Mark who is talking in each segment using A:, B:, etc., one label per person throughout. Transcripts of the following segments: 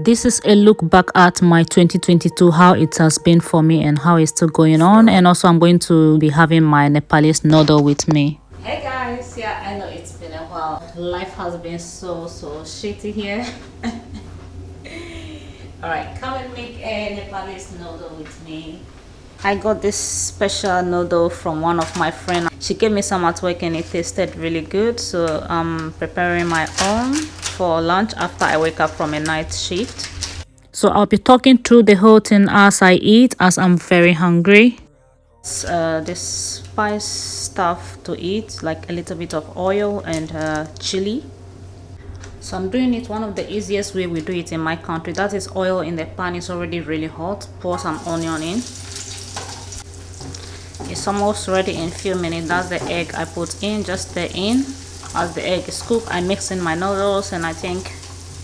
A: This is a look back at my 2022, how it has been for me and how it's still going on. And also I'm going to be having my Nepalese noodle with me. Hey guys, yeah, I know it's been a while. Life has been so shitty here. Alright, come and make a Nepalese noodle with me. I got this special noodle from one of my friends. She gave me some at work and it tasted really good. So I'm preparing my own for lunch after I wake up from a night shift. So I'll be talking through the whole thing as I eat, as I'm very hungry. This spice stuff to eat, like a little bit of oil and chili. So I'm doing it one of the easiest way we do it in my country. That is, oil in the pan is already really hot. Pour some onion in. It's almost ready in a few minutes. That's the egg I put in. Just stir in. As the egg is cooked, I mix in my noodles and I think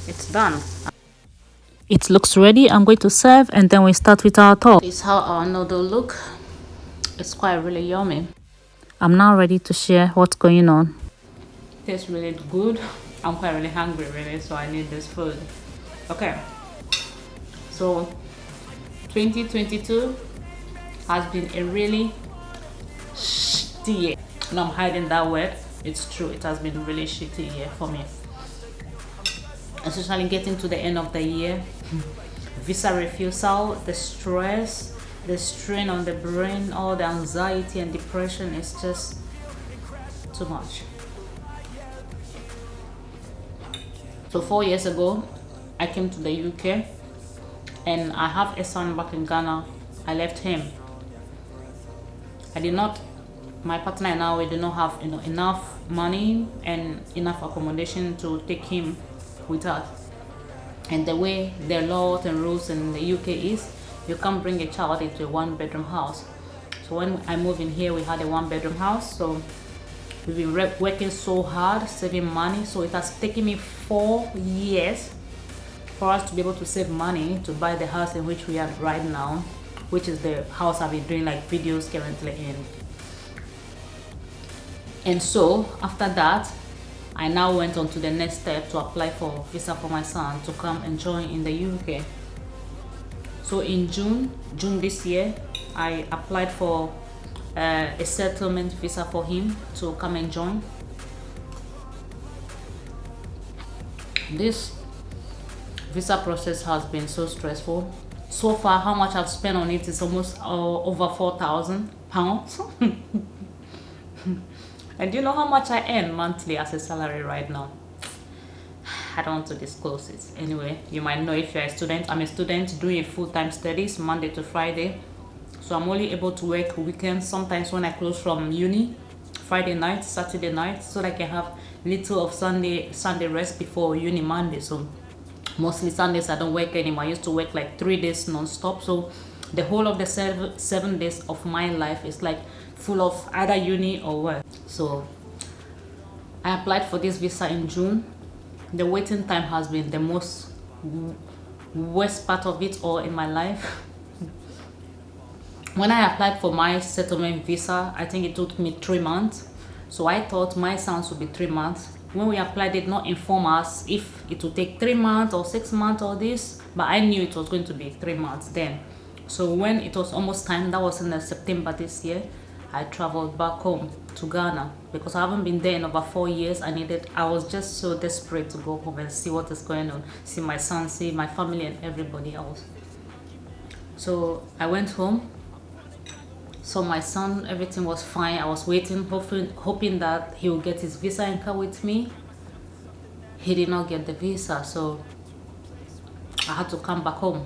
A: it's done. It looks ready. I'm going to serve and then we start with our talk. This is how our noodle look. It's quite really yummy. I'm now ready to share what's going on. It tastes really good. I'm quite really hungry really, so I need this food. Okay. So 2022 has been a really shitty year. No, I'm hiding that word. It's true. It has been a really shitty year for me. Especially getting to the end of the year. Visa refusal, the stress, the strain on the brain, all the anxiety and depression is just too much. So 4 years ago, I came to the UK and I have a son back in Ghana. I left him. My partner and I, we do not have enough money and enough accommodation to take him with us. And the way the laws and rules in the UK is, you can't bring a child into a one-bedroom house. So when I moved in here, we had a one-bedroom house. So we've been working so hard, saving money. So it has taken me 4 years for us to be able to save money to buy the house in which we are right now, which is the house I've been doing like videos currently in. And so after that, I now went on to the next step to apply for visa for my son to come and join in the UK. So in June this year, I applied for a settlement visa for him to come and join. This visa process has been so stressful. So far, how much I've spent on it is almost over £4,000. And do you know how much I earn monthly as a salary right now? I don't want to disclose it. Anyway, you might know if you're a student. I'm a student doing full-time studies Monday to Friday. So I'm only able to work weekends, sometimes when I close from uni, Friday night, Saturday night, so that I can have little of Sunday rest before uni Monday. So mostly Sundays I don't work anymore. I used to work like 3 days non-stop. So the whole of the 7 days of my life is like full of either uni or work. So I applied for this visa in June. The waiting time has been the most worst part of it all in my life. When I applied for my settlement visa, I think it took me 3 months. So I thought my son's would be 3 months. When we applied, they did not inform us if it would take 3 months or 6 months or this, but I knew it was going to be 3 months then. So when it was almost time, that was in September this year, I traveled back home to Ghana because I haven't been there in over 4 years. I was just so desperate to go home and see what is going on, see my son, see my family and everybody else. So I went home, saw my son, everything was fine. I was waiting, hoping that he will get his visa and come with me. He did not get the visa, so I had to come back home.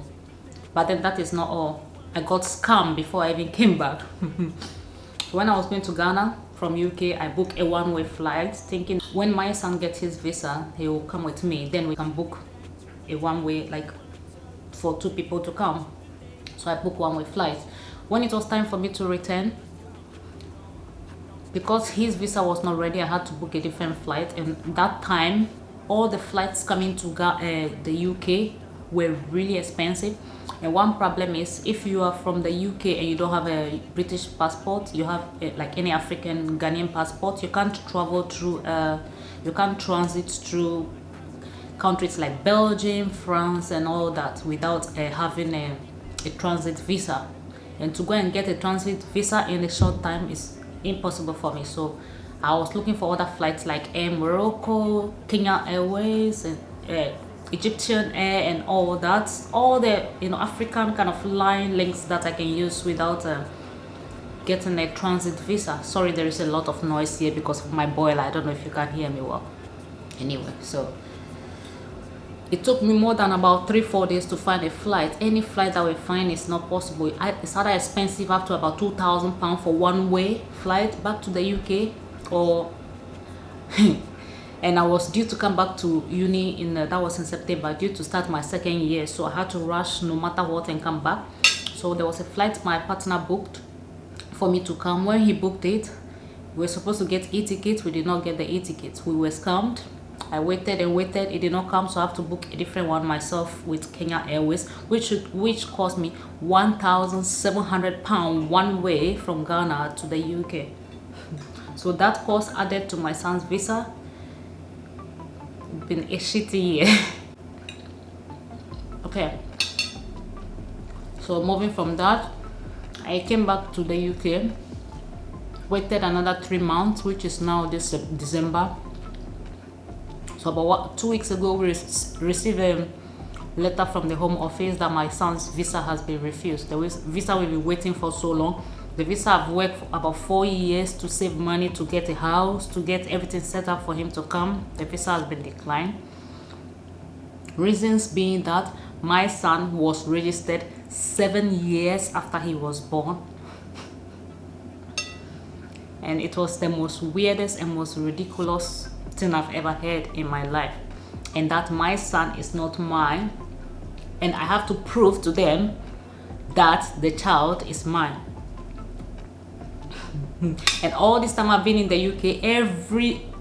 A: But then that is not all. I got scammed before I even came back. When I was going to Ghana from UK, I booked a one-way flight, thinking when my son gets his visa, he will come with me. Then we can book a one-way, like for 2 people to come. So I booked one-way flight. When it was time for me to return, because his visa was not ready, I had to book a different flight. And that time, all the flights coming to the UK were really expensive. And one problem is, if you are from the UK and you don't have a British passport, you have like any African Ghanaian passport, you can't travel through, you can't transit through countries like Belgium, France, and all that without having a transit visa. And to go and get a transit visa in a short time is impossible for me. So I was looking for other flights like Air Morocco, Kenya Airways, and Egyptian Air, and all that. All the African kind of line links that I can use without getting a transit visa. Sorry, there is a lot of noise here because of my boiler. I don't know if you can hear me well. Anyway, so it took me more than about 3-4 days to find a flight. Any flight that we find is not possible. It's either expensive, up to about £2,000 for one-way flight back to the UK, or and I was due to come back to uni that was in September, due to start my second year, so I had to rush no matter what and come back. So there was a flight my partner booked for me to come. When he booked it, we were supposed to get e-tickets. We did not get the e-tickets. We were scammed. I waited and waited, it did not come, so I have to book a different one myself with Kenya Airways, which cost me £1,700 one way from Ghana to the UK. So that cost added to my son's visa. It's been a shitty year. Okay, so moving from that, I came back to the UK, waited another 3 months, which is now this December. So about 2 weeks ago, we received a letter from the Home Office that my son's visa has been refused. The visa we've been waiting for so long. The visa I've worked for about 4 years to save money, to get a house, to get everything set up for him to come. The visa has been declined. Reasons being that my son was registered 7 years after he was born. And it was the most weirdest and most ridiculous thing I've ever heard in my life. And that my son is not mine, and I have to prove to them that the child is mine. And all this time I've been in the UK,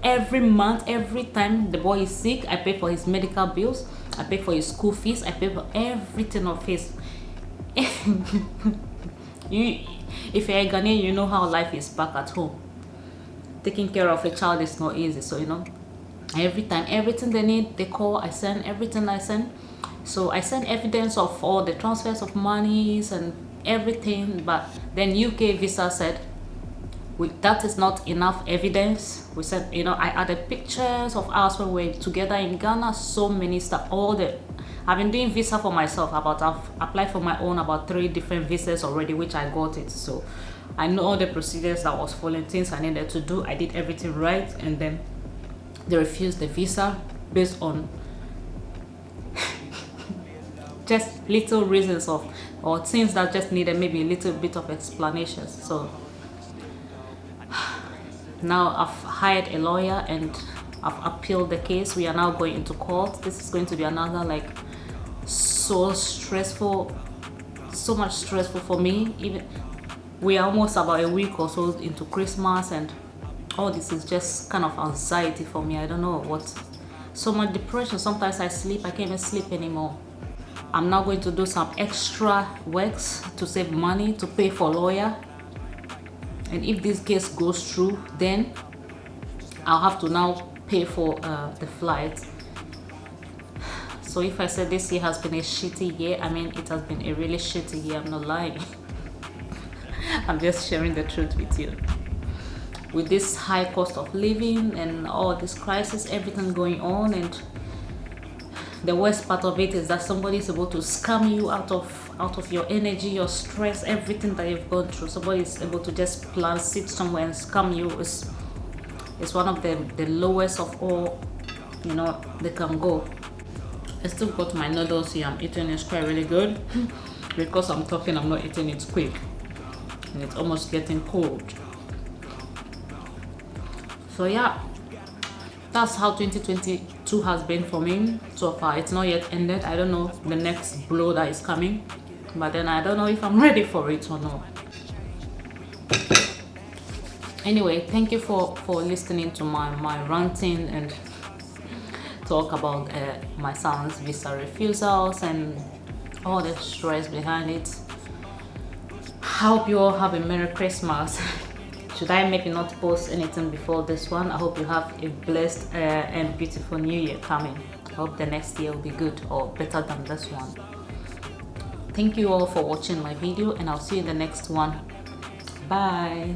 A: every month, every time the boy is sick, I pay for his medical bills, I pay for his school fees, I pay for everything of his. If you're a Ghanaian, you know how life is back at home. Taking care of a child is not easy. So every time, everything they need, they call, I send everything. I send. So I send evidence of all the transfers of monies and everything. But then UK visa said, that is not enough evidence. We said, I added pictures of us when we were together in Ghana, so many stuff. I've been doing visa for myself. I've applied for my own about 3 different visas already, which I got it. So I know all the procedures that was following, things I needed to do. I did everything right, and then they refused the visa based on just little reasons or things that just needed maybe a little bit of explanations. So now I've hired a lawyer and I've appealed the case. We are now going into court. This is going to be another so stressful, so much stressful for me. Even we are almost about a week or so into Christmas, and all this is just kind of anxiety for me. I don't know what. So much depression. Sometimes I can't even sleep anymore. I'm now going to do some extra works to save money to pay for a lawyer. And if this case goes through, then I'll have to now pay for the flight. So if I said this year has been a shitty year, I mean it has been a really shitty year. I'm not lying. I'm just sharing the truth with you. With this high cost of living and all this crisis, everything going on, and the worst part of it is that somebody is able to scam you out of your energy, your stress, everything that you've gone through. Somebody is able to just sit somewhere and scam you. It's one of the lowest of all, they can go. I still got my noodles here. I'm eating it quite really good. Because I'm talking, I'm not eating it quick, and it's almost getting cold. So yeah, that's how 2022 has been for me so far. It's not yet ended. I don't know the next blow that is coming, but then I don't know if I'm ready for it or not. Anyway, thank you for listening to my ranting and talk about my son's visa refusals and all the stress behind it. I hope you all have a Merry Christmas. Should I maybe not post anything before this one? I hope you have a blessed and beautiful new year coming. Hope the next year will be good or better than this one. Thank you all for watching my video, and I'll see you in the next one. Bye.